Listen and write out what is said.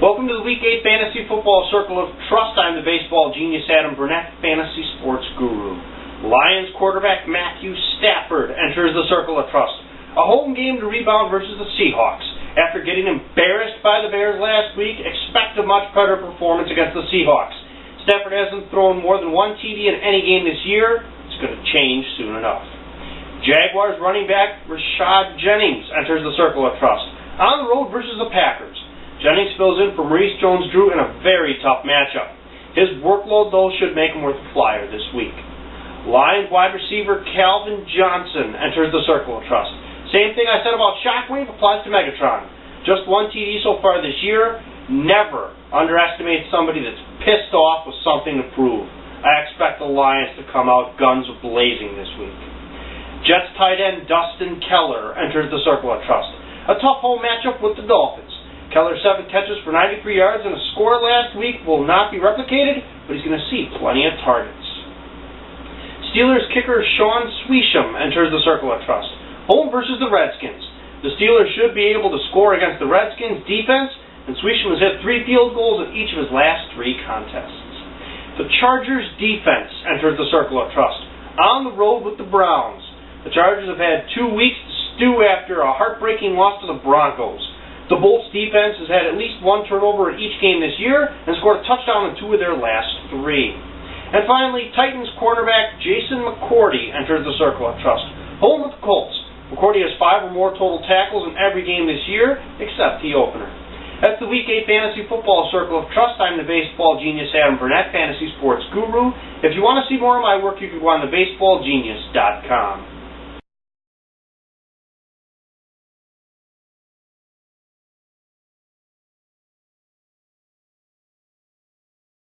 Welcome to the Week 8 Fantasy Football Circle of Trust. I'm the baseball genius Adam Burnett, fantasy sports guru. Lions quarterback Matthew Stafford enters the Circle of Trust. A home game to rebound versus the Seahawks. After getting embarrassed by the Bears last week, expect a much better performance against the Seahawks. Stafford hasn't thrown more than one TD in any game this year. It's going to change soon enough. Jaguars running back Rashad Jennings enters the Circle of Trust. On the road versus the Packers. Jennings fills in for Maurice Jones-Drew in a very tough matchup. His workload, though, should make him worth a flyer this week. Lions wide receiver Calvin Johnson enters the Circle of Trust. Same thing I said about Shockwave applies to Megatron. Just one TD so far this year. Never underestimate somebody that's pissed off with something to prove. I expect the Lions to come out guns blazing this week. Jets tight end Dustin Keller enters the Circle of Trust. A tough home matchup with the Dolphins. Keller's 7 catches for 93 yards and a score last week will not be replicated, but he's going to see plenty of targets. Steelers kicker Sean Swisham enters the Circle of Trust. Home versus the Redskins. The Steelers should be able to score against the Redskins defense, and Swisham has hit 3 field goals in each of his last 3 contests. The Chargers defense enters the Circle of Trust. On the road with the Browns. The Chargers have had 2 weeks to stew after a heartbreaking loss to the Broncos. The Bolts defense has had at least 1 turnover in each game this year and scored a touchdown in 2 of their last 3. And finally, Titans cornerback Jason McCourty enters the Circle of Trust. Home with the Colts. McCourty has 5 or more total tackles in every game this year, except the opener. That's the Week 8 Fantasy Football Circle of Trust. I'm the baseball genius Adam Burnett, fantasy sports guru. If you want to see more of my work, you can go on to baseballgenius.com.